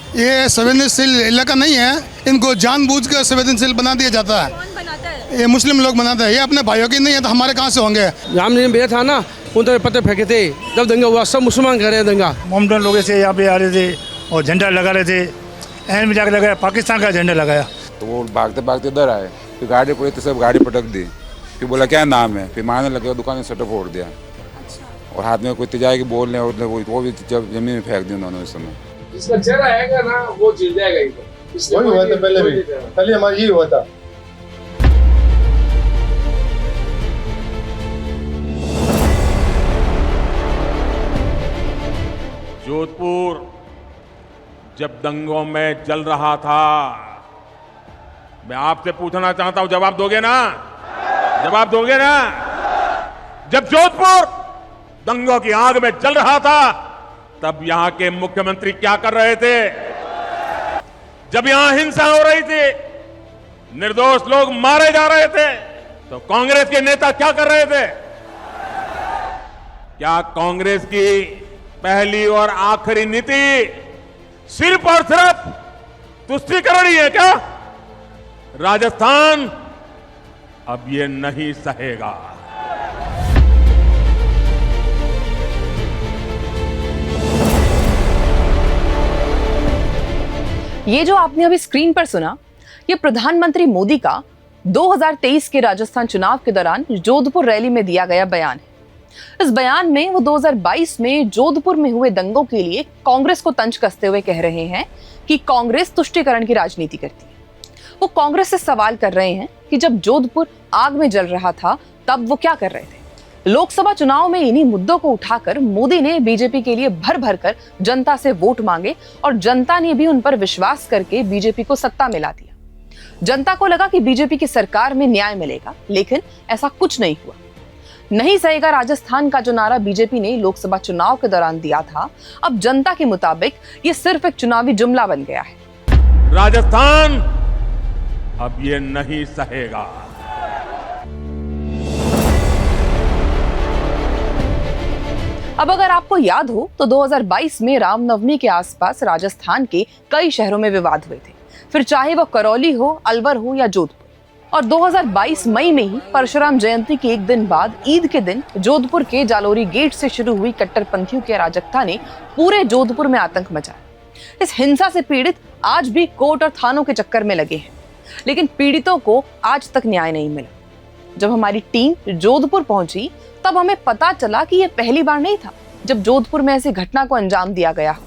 ये संवेदनशील इलाका नहीं है, इनको जानबूझकर संवेदनशील बना दिया जाता है। कौन बनाता है? ये मुस्लिम लोग बनाते हैं, ये अपने भाइयों की नहीं है तो हमारे कहाँ से होंगे। रामलीला में था ना, उन तरह पत्थर फेंके थे, जब दंगा हुआ सब मुसलमान कर रहे हैं दंगा। मोमडन लोग ऐसे यहाँ पे आ रहे थे और झंडा लगा रहे थे, एन में जाकर लगाया पाकिस्तान का झंडा लगाया। तो वो भागते भागते इधर आए, फिर गाड़ी पड़ी तो सब गाड़ी पटक दी, फिर बोला क्या नाम है, फिर मारने लगे, दुकान में शटर फोड़ दिया और हाथ में कोई तिजाई की बोल रहे और वो भी जब जमीन में फेंक दी उन्होंने उस समय। इसका चेहरा आएगा ना वो जीत जाएगा इधर। वही हुआ था पहले भी, पहले हमारा यही हुआ था। जोधपुर जब दंगों में जल रहा था, मैं आपसे पूछना चाहता हूं, जवाब दोगे ना? जवाब दोगे ना? जब जोधपुर दंगों की आग में जल रहा था तब यहां के मुख्यमंत्री क्या कर रहे थे? जब यहां हिंसा हो रही थी, निर्दोष लोग मारे जा रहे थे, तो कांग्रेस के नेता क्या कर रहे थे? क्या कांग्रेस की पहली और आखिरी नीति सिर्फ और सिर्फ तुष्टीकरण ही है क्या? राजस्थान अब ये नहीं सहेगा। ये जो आपने अभी स्क्रीन पर सुना, ये प्रधानमंत्री मोदी का 2023 के राजस्थान चुनाव के दौरान जोधपुर रैली में दिया गया बयान है। इस बयान में वो 2022 में जोधपुर में हुए दंगों के लिए कांग्रेस को तंज कसते हुए कह रहे हैं कि कांग्रेस तुष्टीकरण की राजनीति करती है। वो कांग्रेस से सवाल कर रहे हैं कि जब जोधपुर आग में जल रहा था तब वो क्या कर रहे थे। लोकसभा चुनाव में इन्हीं मुद्दों को उठाकर मोदी ने बीजेपी के लिए भर भर कर जनता से वोट मांगे और जनता ने भी उन पर विश्वास करके बीजेपी को सत्ता में ला दिया। जनता को लगा कि बीजेपी की सरकार में न्याय मिलेगा, लेकिन ऐसा कुछ नहीं हुआ। नहीं सहेगा राजस्थान का जो नारा बीजेपी ने लोकसभा चुनाव के दौरान दिया था, अब जनता के मुताबिक ये सिर्फ एक चुनावी जुमला बन गया है। राजस्थान अब ये नहीं सहेगा। अब अगर आपको याद हो तो 2022 में रामनवमी के आसपास राजस्थान के कई शहरों में विवाद हुए थे, फिर चाहे वो करौली हो, अलवर हो या जोधपुर। और 2022 मई में ही परशुराम जयंती के एक दिन बाद ईद के दिन जोधपुर के जालोरी गेट से शुरू हुई कट्टरपंथियों की अराजकता ने पूरे जोधपुर में आतंक मचाया। इस हिंसा से पीड़ित आज भी कोर्ट और थानों के चक्कर में लगे हैं, लेकिन पीड़ितों को आज तक न्याय नहीं मिला। जब हमारी टीम जोधपुर पहुंची तब हमें पता चला कि यह पहली बार नहीं था जब जोधपुर में ऐसी घटना को अंजाम दिया गया हो,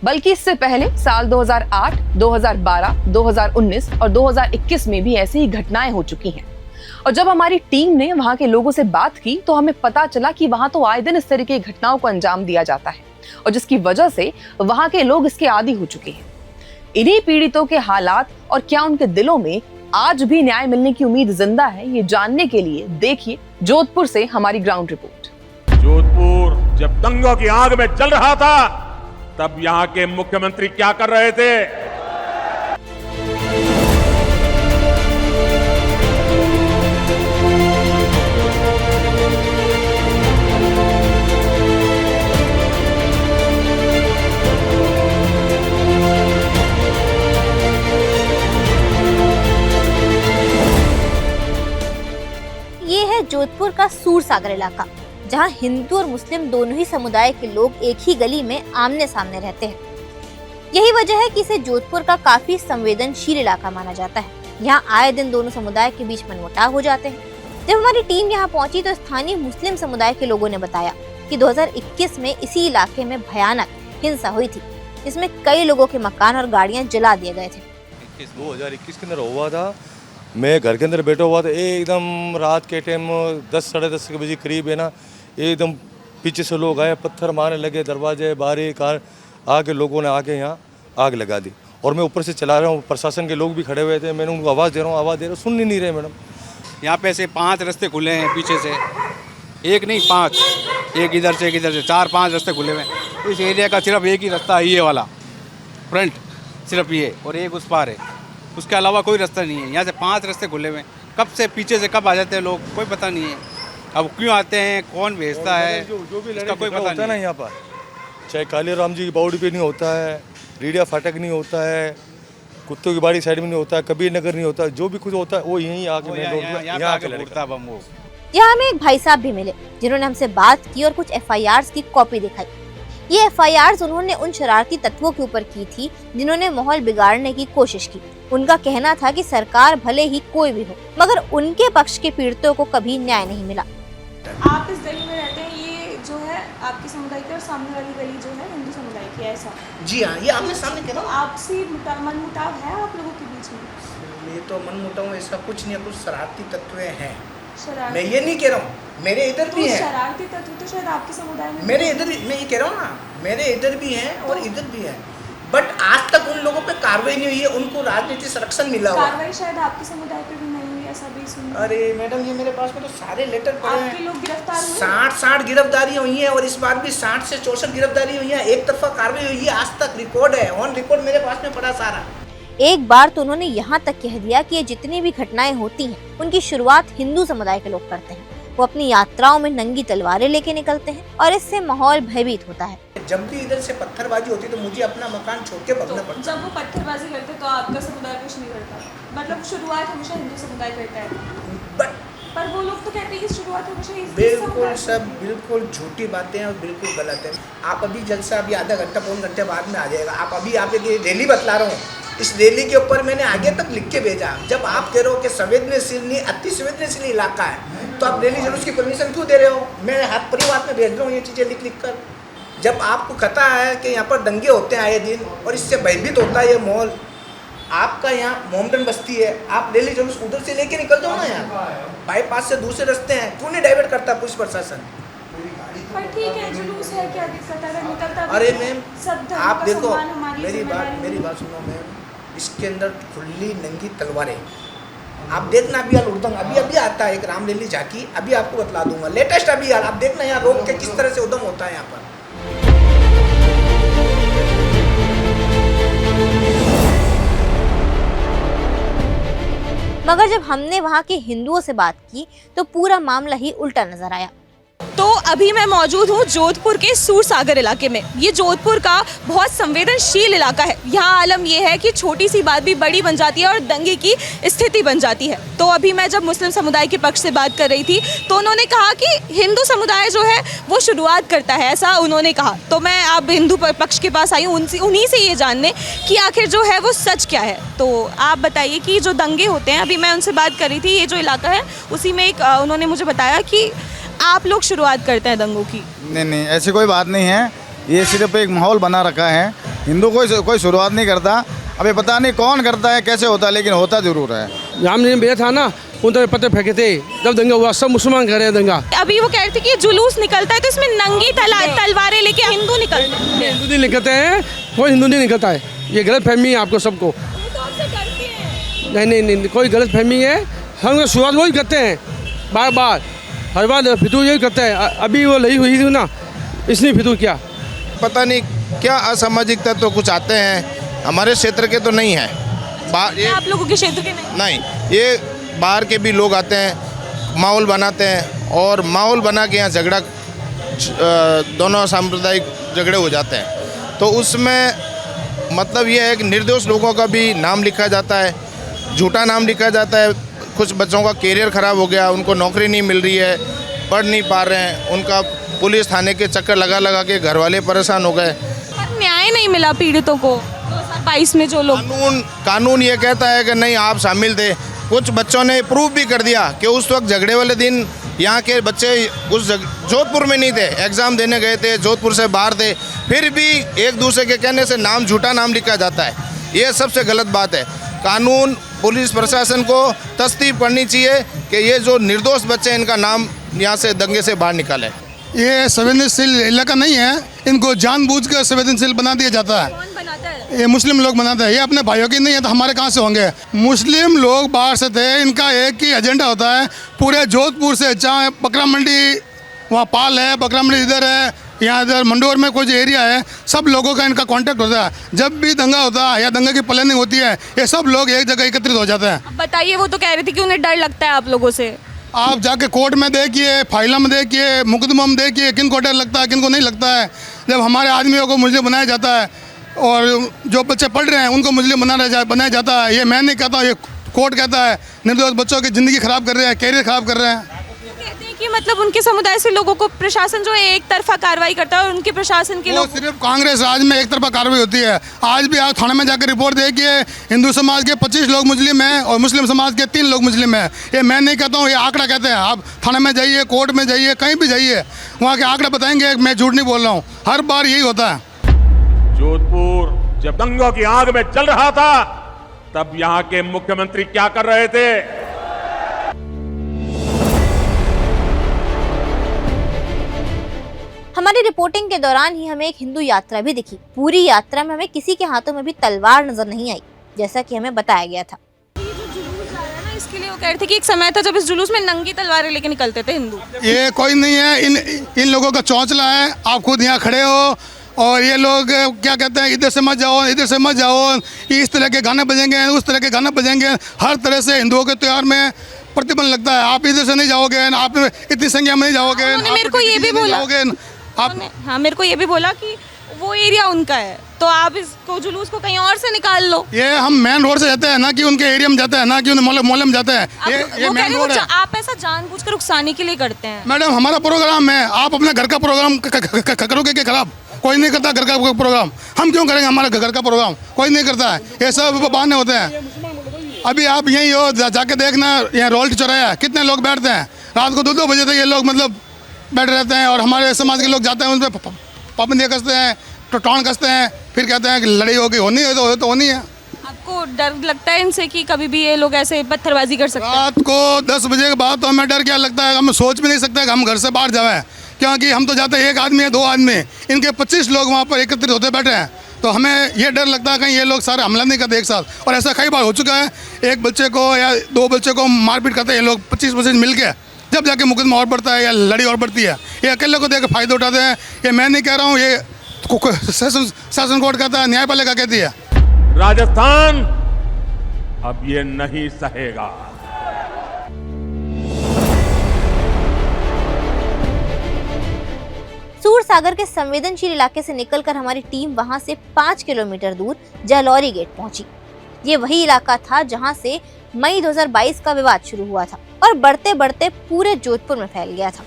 बल्कि इससे पहले साल 2008, 2012, 2019 और 2021 में भी ऐसी ही घटनाएं हो चुकी हैं। और जब हमारी टीम ने वहां के लोगों से बात की तो हमें पता चला कि वहां तो आए दिन इस तरह की घटनाओं को अंजाम दिया जाता है और जिसकी वजह से वहां के लोग इसके आदी हो चुके हैं। इन्हीं पीड़ितों के हालात और क्या उनके दिलों में आज भी न्याय मिलने की उम्मीद जिंदा है, ये जानने के लिए देखिए जोधपुर से हमारी ग्राउंड रिपोर्ट। जोधपुर जब दंगों की आग में जल रहा था तब यहां के मुख्यमंत्री क्या कर रहे थे? ये है जोधपुर का सूरसागर इलाका, जहां हिंदू और मुस्लिम दोनों ही समुदाय के लोग एक ही गली में आमने सामने रहते हैं। यही वजह है कि इसे जोधपुर का काफी संवेदनशील इलाका माना जाता है। यहाँ आए दिन दोनों समुदाय के बीच मनमुटाव हो जाते हैं। जब हमारी टीम यहाँ पहुंची तो स्थानीय मुस्लिम समुदाय के लोगों ने बताया कि 2021 में इसी इलाके में भयानक हिंसा हुई थी, जिसमें कई लोगों के मकान और गाड़ियां जला दिए गए थे। 2021 के अंदर हुआ था, मैं घर के अंदर बैठा हुआ था, एकदम रात के टाइम 10 साढ़े 10 के बजे करीब है ना, एकदम पीछे से लोग आए, पत्थर मारने लगे, दरवाजे बारी कार आके लोगों ने आके यहाँ आग लगा दी। और मैं ऊपर से चला रहा हूँ, प्रशासन के लोग भी खड़े हुए थे, मैंने उनको आवाज़ दे रहा हूँ, सुन ही नहीं रहे मैडम। यहाँ पे ऐसे 5 रास्ते खुले हैं पीछे से, एक नहीं 5, एक इधर से 4-5 रास्ते खुले हुए हैं। इस एरिया का सिर्फ एक ही रास्ता है, ये वाला फ्रंट, सिर्फ ये, और एक उस पार है, उसके अलावा कोई रास्ता नहीं है। यहाँ से 5 रास्ते खुले हुए हैं, कब से पीछे से कब आ जाते हैं लोग कोई पता नहीं है। अब क्यों आते हैं, कौन भेजता है, जो भी इसका कोई पता नहीं है यहाँ पर, चाहे काले राम जी की बावड़ी पे नहीं होता है, रीडिया फाटक नहीं होता है, कुत्तों की बाड़ी साइड में नहीं होता है, कबीर नगर नहीं होता है, जो भी कुछ होता है वो यहीं आके मेन रोड में यहाँ आके लड़ता है बम। वो यहाँ हमें एक भाई साहब भी मिले जिन्होंने हमसे बात की और कुछ FIRs की कॉपी दिखाई। ये FIRs उन्होंने उन शरारती तत्वों के ऊपर की थी जिन्होंने माहौल बिगाड़ने की कोशिश की। उनका कहना था कि सरकार भले ही कोई भी हो, मगर उनके पक्ष के पीड़ितों को कभी न्याय नहीं मिला। आप इस गली में रहते हैं, ये जो है आपके समुदाय की और सामने वाली गली जो है हिंदू समुदाय की है, ऐसा? जी हाँ, ये आपने सामने कहा। तो आपसी मनमुटाव है आप लोगों के बीच में? ये तो मनमुटाव ऐसा कुछ नहीं है, कुछ शरारती तत्व हैं। शरारती? मैं ये नहीं कह रहा हूँ, मेरे इधर भी हैं। शरारती तत्व तो शायद आपके समुदाय में मेरे इधर, मैं ये कह रहा हूँ ना, मेरे इधर भी हैं और इधर भी हैं, बट आज तक उन लोगों पे कार्रवाई नहीं हुई है, उनको राजनीतिक संरक्षण मिला हुआ। कार्रवाई शायद आपके समुदाय पे भी नहीं हुई, ऐसा भी सुना। अरे मैडम, ये मेरे पास में तो सारे लेटर पड़े हैं। आपके लोग गिरफ्तार हुए? 60 गिरफ्तारियां हुई हैं और इस बार भी 60 से 64 गिरफ्तारी हुई हैं। एक तरफा कार्रवाई हुई है, आज तक रिकॉर्ड है, ऑन रिकॉर्ड मेरे पास में पड़ा सारा। एक बार तो उन्होंने यहाँ तक कह दिया कि ये जितनी भी घटनाएं होती हैं उनकी शुरुआत हिंदू समुदाय के लोग करते हैं। वो अपनी यात्राओं में नंगी तलवारें लेके निकलते हैं और इससे माहौल भयभीत होता है। जब भी इधर से पत्थरबाजी होती है तो मुझे अपना मकान छोड़ के भागना पड़ता है। जब वो पत्थरबाजी करते तो आपका समुदाय कुछ नहीं करता? मतलब शुरुआत हमेशा हिंदू समुदाय करता है, पर वो लोग तो कहते हैं कि शुरुआत हमेशा बिल्कुल सब बिल्कुल झूठी बातें हैं और बिल्कुल गलत है। आप अभी जलसा अभी आधा घंटा पौन घंटे बाद में आ जाएगा। आप अभी आप एक रैली बतला रहा हूँ, इस रैली के ऊपर मैंने आगे तक लिख के भेजा। जब आप कह रहे हो कि संवेदनशील नहीं, अति संवेदनशील इलाका है, तो आप रैली जुलूस की परमिशन क्यों दे रहे हो? मैं हाथ परिवार में भेज रहा हूँ ये चीज़ें लिख लिख कर। जब आपको पता है कि यहाँ पर दंगे होते हैं आए दिन और इससे भयभीत होता है ये माहौल, आपका यहाँ मोमडन बस्ती है, आप रैली जुलूस उधर से लेके निकल जाओ ना, यहाँ बाईपास से दूसरे रास्ते हैं, क्यों नहीं डाइवर्ट करता पुलिस प्रशासन? पर ठीक है, जुलूस है, क्या दिक्कत है? अगर निकलता भी अरे तो मैम, सब धर्म आप का देखो, सम्मान हमारी जिम्मेदारी मेरी है। बात सुनो मैम, इसके अंदर खुली नंगी तलवारें, आप देखना अभी यार उड़दंग अभी आता है, एक रामलीला झांकी अभी आपको बतला दूंगा, लेटेस्ट अभी यार, आप देखना यहाँ रोक के किस तरह से उद्यम होता है यहाँ पर। मगर जब हमने वहाँ के हिंदुओं से बात की तो पूरा मामला ही उल्टा नजर आया। तो अभी मैं मौजूद हूँ जोधपुर के सूरसागर इलाके में। ये जोधपुर का बहुत संवेदनशील इलाका है। यहाँ आलम यह है कि छोटी सी बात भी बड़ी बन जाती है और दंगे की स्थिति बन जाती है। तो अभी मैं जब मुस्लिम समुदाय के पक्ष से बात कर रही थी तो उन्होंने कहा कि हिंदू समुदाय जो है वो शुरुआत करता है, ऐसा उन्होंने कहा। तो मैं अब हिंदू पक्ष के पास आई हूँ उन्हीं से ये जानने कि आखिर जो है वो सच क्या है। तो आप बताइए कि जो दंगे होते हैं, अभी मैं उनसे बात कर रही थी, ये जो इलाका है उसी में एक उन्होंने मुझे बताया कि आप लोग शुरुआत करते हैं दंगों की। नहीं, ऐसी कोई बात नहीं है, ये सिर्फ एक माहौल बना रखा है। हिंदू कोई शुरुआत नहीं करता। अभी पता नहीं कौन करता है, कैसे होता है, लेकिन होता जरूर है। राम जी ने था ना, उन पत्थर फेंके थे जब दंगा हुआ, सब मुसलमान कर रहे हैं दंगा। अभी वो कह रहे थे कि जुलूस निकलता है तो इसमें नंगी तलवारें लेके हिंदू निकलते हैं। हिंदू नहीं निकलते हैं, कोई हिंदू नहीं निकलता है, ये गलत फहमी है आपको सबको। नहीं, कोई गलत फहमी है। हम शुरुआत वही करते हैं, बार बार हर बार फितूर यही करते हैं। अभी वो लही हुई थी ना, इसने फितूर किया। पता नहीं क्या असामाजिक तत्व तो कुछ आते हैं, हमारे क्षेत्र के तो नहीं है। आप लोगों के क्षेत्र के नहीं, ये बाहर के भी लोग आते हैं, माहौल बनाते हैं और माहौल बना के यहाँ झगड़ा, दोनों सांप्रदायिक झगड़े हो जाते हैं। तो उसमें मतलब ये है कि निर्दोष लोगों का भी नाम लिखा जाता है, झूठा नाम लिखा जाता है। कुछ बच्चों का करियर ख़राब हो गया, उनको नौकरी नहीं मिल रही है, पढ़ नहीं पा रहे हैं, उनका पुलिस थाने के चक्कर लगा के घर वाले परेशान हो गए। न्याय नहीं मिला पीड़ितों को 2022 में। जो लोग कानून ये कहता है कि नहीं आप शामिल थे। कुछ बच्चों ने प्रूव भी कर दिया कि उस वक्त झगड़े वाले दिन यहाँ के बच्चे उस जोधपुर में नहीं थे, एग्ज़ाम देने गए थे, जोधपुर से बाहर थे, फिर भी एक दूसरे के कहने से नाम झूठा नाम लिखा जाता है। ये सबसे गलत बात है। कानून पुलिस प्रशासन को तस्दीक करनी चाहिए कि ये जो निर्दोष बच्चे हैं इनका नाम यहाँ से दंगे से बाहर निकाले। ये संवेदनशील इलाका नहीं है, इनको जानबूझकर संवेदनशील बना दिया जाता है। कौन बनाता है? ये मुस्लिम लोग बनाते हैं। ये अपने भाइयों की नहीं है तो हमारे कहाँ से होंगे? मुस्लिम लोग बाहर से थे, इनका एक ही एजेंडा होता है, पूरे जोधपुर से, चाहे बकरा मंडी वहाँ पाल है, बकरा मंडी इधर है, यहाँ इधर मंडोर में कोई जो एरिया है, सब लोगों का इनका कांटेक्ट होता है। जब भी दंगा होता है या दंगे की प्लानिंग होती है, ये सब लोग एक जगह एकत्रित हो जाते हैं। बताइए, वो तो कह रही थी कि उन्हें डर लगता है आप लोगों से। आप जाके कोर्ट में देखिए, फाइलों में देखिए, मुकदमा में देखिए, किन को डर लगता है, किन को नहीं लगता है। जब हमारे आदमियों को मुस्लिम बनाया जाता है और जो बच्चे पढ़ रहे हैं उनको मुस्लिम बनाया जाता है, ये मैं नहीं कहता, ये कोर्ट कहता है। निर्दोष बच्चों की ज़िंदगी ख़राब कर रहे हैं, कैरियर ख़राब कर रहे हैं। कहते हैं कि मतलब उनके समुदाय से लोगों को प्रशासन जो है एक तरफा कार्रवाई करता है और उनके प्रशासन के लोग सिर्फ कांग्रेस राज में एक तरफा कार्रवाई होती है। आज भी आप थाने में जाकर रिपोर्ट देखिए, हिंदू समाज के 25 लोग मुस्लिम हैं और मुस्लिम समाज के 3 लोग मुस्लिम हैं। ये मैं नहीं कहता हूँ, ये आंकड़ा कहते हैं। आप थाने में जाइए, कोर्ट में जाइए, कहीं भी जाइए, वहाँ के आंकड़े बताएंगे। मैं झूठ नहीं बोल रहा हूँ, हर बार यही होता है। जोधपुर जब दंगों की आग में जल रहा था तब यहाँ के मुख्यमंत्री क्या कर रहे थे? हमारी रिपोर्टिंग के दौरान ही हमें एक हिंदू यात्रा भी दिखी। पूरी यात्रा में हमें किसी के हाथों में भी तलवार नजर नहीं आई, जैसा कि हमें बताया गया था। इसके लिए वो कह रहे थे कि एक समय था जब इस जुलूस में नंगी तलवारें लेके निकलते थे हिंदू। ये कोई नहीं है, इन लोगों का चौंचला है। आप खुद यहाँ खड़े हो और ये लोग क्या कहते हैं, इधर से मत जाओ, इधर से मत जाओ, इस तरह के गाने बजेंगे, उस तरह के गाने बजेंगे। हर तरह से हिंदुओं के त्यौहार में प्रतिबंध लगता है। आप इधर से नहीं जाओगे, आप इतनी संख्या में नहीं जाओगे। मेरे को ये भी बोला, हाँ मेरे को ये भी बोला कि वो एरिया उनका है तो आप इसको जुलूस को कहीं और से निकाल लो। ये हम मेन रोड से जाते हैं ना कि उनके एरिया में जाते हैं, ना कि उन्हें मोहल्ले में जाते हैं। ये मेन रोड है। आप ऐसा जानबूझकर उकसाने के लिए करते हैं। मैडम हमारा प्रोग्राम है, आप अपने घर का प्रोग्राम करोगे क्या खराब? कोई नहीं करता घर का प्रोग्राम, हम क्यों करेंगे? हमारा घर का प्रोग्राम कोई नहीं करता है। ये सब बहाने होते हैं। अभी आप यहीं हो, जाके देखना, यहाँ रोल्ट चौराया कितने लोग बैठते हैं। रात को 2-2 बजे तक ये लोग मतलब बैठे रहते हैं और हमारे समाज के लोग जाते हैं, उन पर पाबंदियाँ कसते हैं, टॉन कसते हैं, फिर कहते हैं कि लड़ाई होगी। होनी है तो होनी है। आपको डर लगता है इनसे कि कभी भी ये लोग ऐसे पत्थरबाजी कर सकते हैं? रात को 10 बजे के बाद तो हमें डर क्या लगता है, हम सोच भी नहीं सकते कि हम घर से बाहर जाएं, क्योंकि हम तो जाते हैं 1 आदमी है, 2 आदमी, इनके 25 लोग वहाँ पर एकत्रित होते बैठे हैं। तो हमें ये डर लगता है कहीं ये लोग सारे हमला नहीं करते एक साथ। और ऐसा कई बार हो चुका है, एक बच्चे को या 2 बच्चे को मारपीट करते हैं ये लोग 25 मिल के, जब जाके मुकदमा और बढ़ता है या लड़ी और बढ़ती है। ये अकेले को देख के फायदा उठाते हैं। ये मैं नहीं कह रहा हूँ, ये शासन कोर्ट कहता है, न्यायपालिका कहती है। राजस्थान अब ये नहीं सहेगा। सूरसागर के संवेदनशील इलाके से निकलकर हमारी टीम वहां से 5 किलोमीटर दूर जालौरी गेट पहुंची। ये वही इलाका था जहां से मई 2022 का विवाद शुरू हुआ था और बढ़ते बढ़ते पूरे जोधपुर में फैल गया था।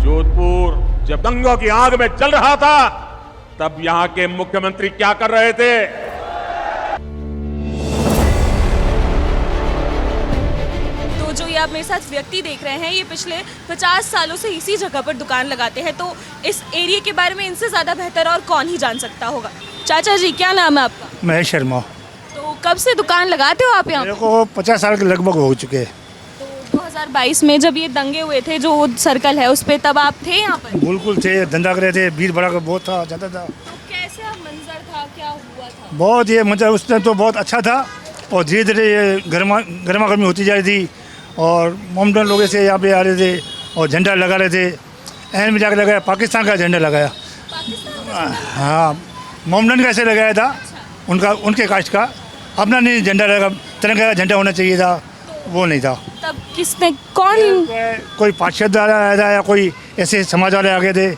जोधपुर जब दंगों की आग में जल रहा था तब यहाँ के मुख्यमंत्री क्या कर रहे थे? तो जो ये आप मेरे साथ व्यक्ति देख रहे हैं, ये पिछले 50 सालों से इसी जगह पर दुकान लगाते हैं। तो इस एरिया के बारे में इनसे ज्यादा बेहतर और कौन ही जान सकता होगा। चाचा जी, क्या नाम है आपका? महेश शर्मा। तो कब से दुकान लगाते हो आप यहाँ? मेरे को 50 साल के लगभग हो चुके हैं। 2022 में जब ये दंगे हुए थे, जो सर्कल है उस पे, तब आप थे यहाँ पर? बिल्कुल थे, धंधा कर रहे थे, भीड़ भड़ा का बहुत था, ज़्यादा था। तो कैसा मंजर था, क्या हुआ था? बहुत ये मंजर उस टाइम तो बहुत अच्छा था और धीरे धीरे ये गर्मा गर्मी होती जा रही थी और मोमडन लोग से यहाँ पे आ रहे थे और झंडा लगा रहे थे। एन में जाकर लगाया, पाकिस्तान का झंडा लगाया। हाँ, मोमडन का ऐसे लगाया था, उनके कास्ट का अपना नहीं झंडा लगा, तिरंगा का झंडा होना चाहिए था, वो नहीं था। तब किसने, कौन, कोई पार्षद आया था या कोई ऐसे समाज वाले आ गए थे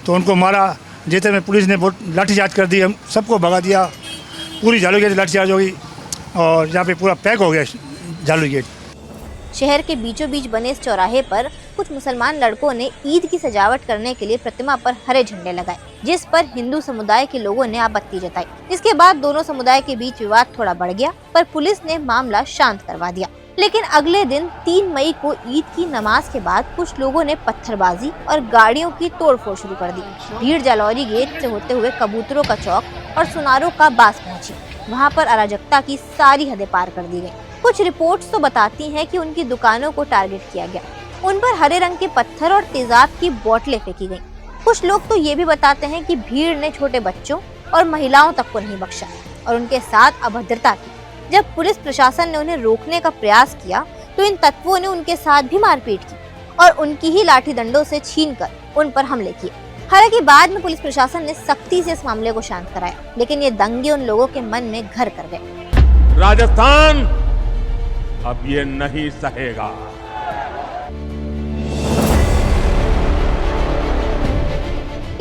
तो उनको मारा। जितने में पुलिस ने बहुत लाठीचार्ज कर दी, हम सबको भगा दिया। पूरी जालू गेट लाठीचार्ज हो गई और यहाँ पे पूरा पैक हो गया जालू गेट। शहर के बीचों बीच बने इस चौराहे पर कुछ मुसलमान लड़कों ने ईद की सजावट करने के लिए प्रतिमा पर हरे झंडे लगाए, जिस पर हिंदू समुदाय के लोगों ने आपत्ति जताई। इसके बाद दोनों समुदाय के बीच विवाद थोड़ा बढ़ गया, पर पुलिस ने मामला शांत करवा दिया। लेकिन अगले दिन 3 मई को ईद की नमाज के बाद कुछ लोगों ने पत्थरबाजी और गाड़ियों की तोड़फोड़ शुरू कर दी। भीड़ जालौरी गेट से होते हुए कबूतरों का चौक और सुनारों का बास पहुंची। वहां पर अराजकता की सारी हदें पार कर दी गई। कुछ रिपोर्ट्स तो बताती हैं कि उनकी दुकानों को टारगेट किया गया, उन पर हरे रंग के पत्थर और तेजाब की बोतलें फेंकी गईं। कुछ लोग तो ये भी बताते हैं कि भीड़ ने छोटे बच्चों और महिलाओं तक को नहीं बख्शा और उनके साथ अभद्रता की। जब पुलिस प्रशासन ने उन्हें रोकने का प्रयास किया तो इन तत्वों ने उनके साथ भी मारपीट की और उनकी ही लाठी डंडों से छीनकर उन पर हमले किए। हालांकि बाद में पुलिस प्रशासन ने सख्ती से इस मामले को शांत कराया, लेकिन ये दंगे उन लोगों के मन में घर कर गए। राजस्थान अब ये नहीं सहेगा।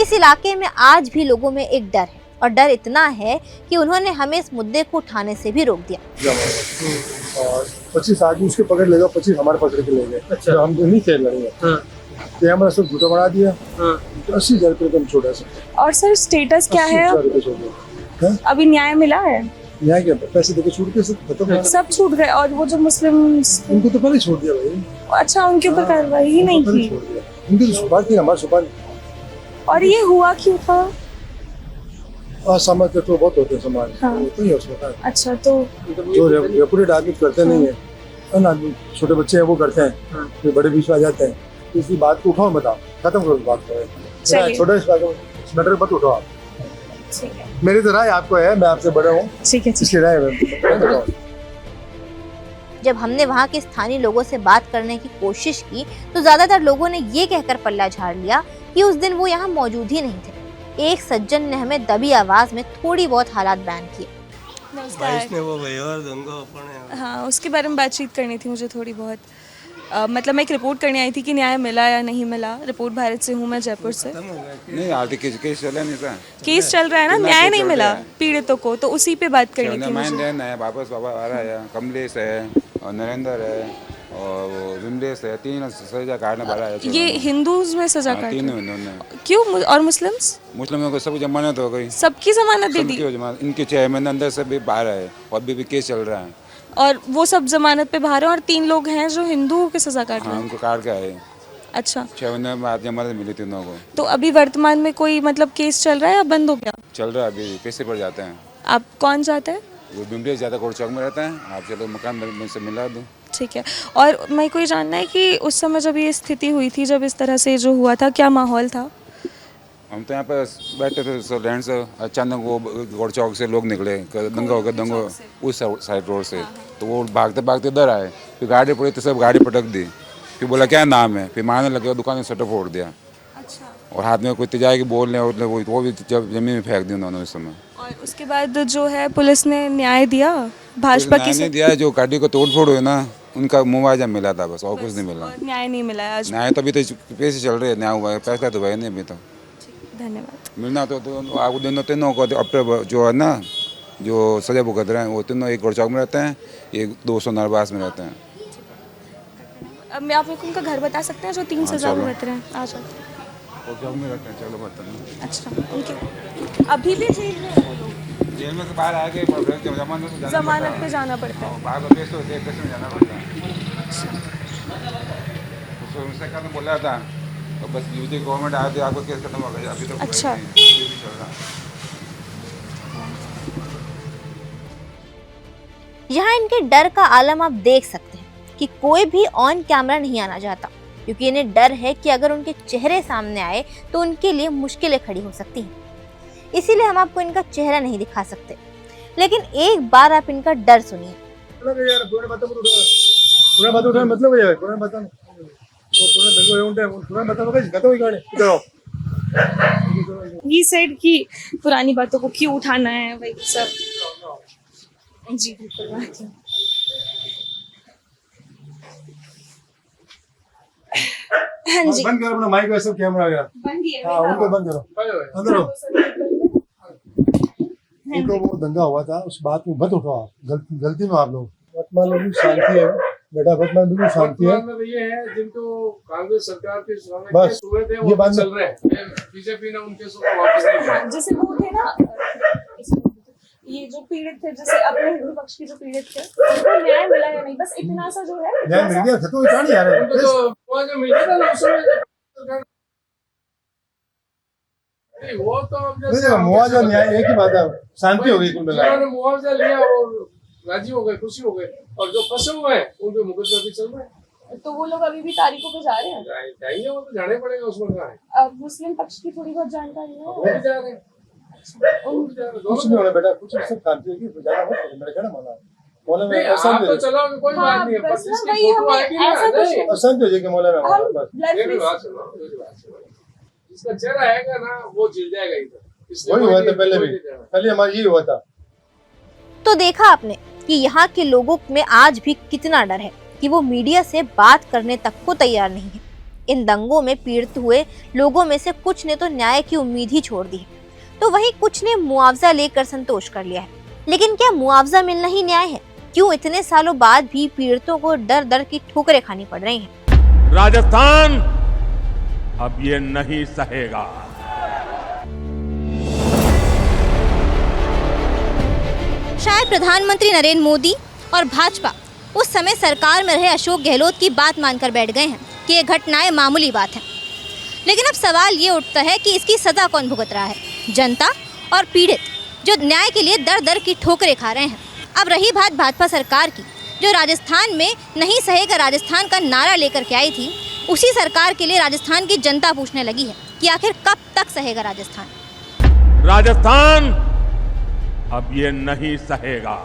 इस इलाके में आज भी लोगों में एक डर है, और डर इतना है कि उन्होंने हमें इस मुद्दे को उठाने से भी रोक दिया। और 25 आदमी उसके पकड़ लेगा, 25 हमारे पकड़ के ले गए। अच्छा। तो हम तो नहीं खेल लड़ेंगे। तो हमारा सब झूठा बढ़ा दिया। 80,000 रुपये कम छोड़ा सर। और सर स्टेटस क्या है? अभी न्याय मिला है? न्याय क्या, पैसे देके छूट के सब छूट गए। और वो जो मुस्लिम, उनको तो पहले छोड़ दिया भाई। अच्छा, उनके ऊपर कार्रवाई ही नहीं की? उनकी तो सुपारी थी, हमारी सुपारी। और ये हुआ क्यों था? असहमत तो बहुत होते हैं समाज। हाँ। तो ही उसमें। अच्छा, तो जो रेपुटेड आदमी करते नहीं है ना, छोटे बच्चे हैं वो करते हैं, फिर बड़े बीच में आ जाते हैं। तो इसी बात को उठाओ, बताओ, खत्म करो बात को। छोटे मैटर मत उठाओ आप। मेरी तो राय आपको है, मैं आपसे बड़ा हूँ, इसकी राय है। जब हमने वहाँ के स्थानीय लोगों से बात करने की कोशिश की तो ज्यादातर लोगों ने ये कहकर पल्ला झाड़ लिया कि उस दिन वो यहाँ मौजूद ही नहीं थे। एक सज्जन ने हमें दबी आवाज में थोड़ी बहुत हालात बयान किए। हाँ, उसके बारे में बातचीत करनी थी मुझे थोड़ी बहुत। मतलब मैं एक रिपोर्ट करने आई थी कि न्याय मिला या नहीं मिला। रिपोर्ट भारत से हूँ मैं, जयपुर से। नहीं, आर्थिक केस चला नहीं था। केस चल रहा है ना, न्याय नहीं मिला पीड़ितों को, तो उसी पे बात करनी थी मुझे। वापस बाबा आ रहा है, कमलेश है और नरेंद्र है और वो विमलेश है, 3 सजा काटने वाला है। ये हिंदूज में सजा काट? 3 इन्होंने। क्यों? और मुस्लिम्स? मुस्लिमों को सब जमानत हो गई। सबकी जमानत दे दी? इनके 6 महीने अंदर से भी बाहर है और अभी भी केस चल रहा है। और वो सब जमानत पे बाहर है, और 3 लोग हैं जो हिंदुओं के सजा काट रहे हैं। उनको काट के आए। अच्छा, 6 महीने बाद जमानत मिली तीनों को। तो अभी वर्तमान में कोई मतलब केस चल रहा है या बंद हो गया? चल रहा है, अभी कैसे पड़ जाते हैं। आप कौन जाते हैं? वो बिमलेश ज्यादा कोर्ट चौक में रहता है। आप चलो मकान में से मिला दूँ। ठीक है। और मैं को ये जानना है कि उस समय जब ये स्थिति हुई थी, जब इस तरह से जो हुआ था, क्या माहौल था? हम तो यहाँ पे बैठे थे रेंट से, अचानक वो गौड़ चौक से लोग निकले, दंगा हो गया, दंगा उस साइड रोड से। तो वो भागते भागते इधर आए, फिर गाड़ी पड़ी तो सब गाड़ी पटक दी। फिर बोला क्या नाम है, फिर मारने लगे, दुकान में शटर फोड़ दिया। अच्छा। और हाथ में कोई तिजाई की बोल रहे और वो भी जब जमीन में फेंक दी उन्होंने उस समय। और उसके बाद जो है पुलिस ने न्याय दिया भाजपा की? न्याय दिया, जो गाड़ी को तोड़ फोड़ हुई ना, उनका मुआवजा मिला था बस, और कुछ नहीं मिला। न्याय नहीं मिला आज? न्याय तो अभी तो पैसे चल रहे हैं, न्याय हुआ है, फैसला तो हुआ नहीं अभी तक। धन्यवाद। मिलना तो आगे तीनों को अब जो है ना, जो सजा भुगत रहे हैं वो तीनों एक गौड़ चौक में रहते हैं, एक 200 नरवास में रहते हैं। अब मैं आप उनका घर बता सकते हैं जो 3 सजा भुगत रहे हैं? आ जाते हैं, में रहते हैं। चलो बताइए। अच्छा, उनके अभी भी जेल में से बाहर आ गए, जमानत पे जाना पड़ता है। बाहर केस तो केस में जाना पड़ता है। तो उनसे क्या बोला था, तो बस यूजी गवर्नमेंट आए थे, आपको केस खत्म हो गया। अभी तो अच्छा चल रहा। यहाँ इनके डर का आलम आप देख सकते हैं कि कोई भी ऑन कैमरा नहीं आना चाहता, क्योंकि इन्हें डर है कि अगर उनके चेहरे सामने आए तो उनके लिए मुश्किलें खड़ी हो सकती हैं। इसीलिए हम आपको इनका चेहरा नहीं दिखा सकते, लेकिन एक बार आप इनका डर सुनिए। ये सेड की पुरानी बातों को क्यों उठाना है भाई सब? जी बिल्कुल। हाँ जी, बंद करो अपना माइक, वैसे कैमरा आ गया। बंद किया। हाँ, उनको बंद करो, अंदर हो। उनको वो दंगा हुआ था, उस बात में मत उठाओ आप, गलती में आप लोग। वर्तमान में शांति है बेटा, वर्तमान बिल्कुल शांति है। ये है जिनको कांग्रेस सरकार के बस ये बात चल रहे हैं, बीजेपी ने उनके वापस नहीं किया। जैसे वो थे ना, ये जो पीड़ित थे, जैसे अपने हिंदू पक्ष के जो पीड़ित थे, उनको न्याय मिला या नहीं, बस इतना सा जो है न्याय मिल गया, खत्म कहां नहीं आ रहा है। उनको तो जो मिला था ना उसमें नहीं, वो तो मुआवजा न्याय एक ही बात है, शांति हो गई कुल मिला। उन्होंने मुआवजा लिया और राजी हो गए, खुशी हो गए, और जो फंसे हुए हैं उनके मुकदमा भी चल रहा है। तो वो लोग अभी भी तारीखों पे जा रहे हैं? जाएंगे, वो तो जाने पड़ेगा, उसमें कहाँ है। मुस्लिम पक्ष की थोड़ी बहुत जानकारी है, वो भी जा रहे हैं। कुछ नहीं होना बेटा, कुछ सब शांति होगी, ज्यादा मत करो, मेरा कहना माना। मौला में आप तो चलो, कोई बात नहीं है, पर जिसकी फोटो आएगी ना, अशांति हो जाएगी मौला में। मेरी बात सुनो, जिसका चेहरा है ना वो जीत जाएगा इधर। वही हुआ था पहले भी, पहले हमारा यही हुआ था। तो देखा आपने कि यहाँ के लोगों में आज भी कितना डर है कि वो मीडिया से बात करने तक को तैयार नहीं है। इन दंगों में पीड़ित हुए लोगों में से कुछ ने तो न्याय की उम्मीद ही छोड़ दी है, तो वहीं कुछ ने मुआवजा लेकर संतोष कर लिया है। लेकिन क्या मुआवजा मिलना ही न्याय है? क्यों इतने सालों बाद भी पीड़ितों को दर दर की ठोकरें खानी पड़ रही हैं? राजस्थान अब ये नहीं सहेगा। शायद प्रधानमंत्री नरेंद्र मोदी और भाजपा उस समय सरकार में रहे अशोक गहलोत की बात मानकर बैठ गए हैं कि ये घटनाएं मामूली बात हैं। लेकिन अब सवाल ये उठता है कि इसकी सजा कौन भुगत रहा है? जनता और पीड़ित जो न्याय के लिए दर दर की ठोकरें खा रहे हैं। अब रही बात भाजपा सरकार की, जो राजस्थान में नहीं सहेगा राजस्थान का नारा लेकर के आई थी, उसी सरकार के लिए राजस्थान की जनता पूछने लगी है कि आखिर कब तक सहेगा राजस्थान? राजस्थान अब ये नहीं सहेगा।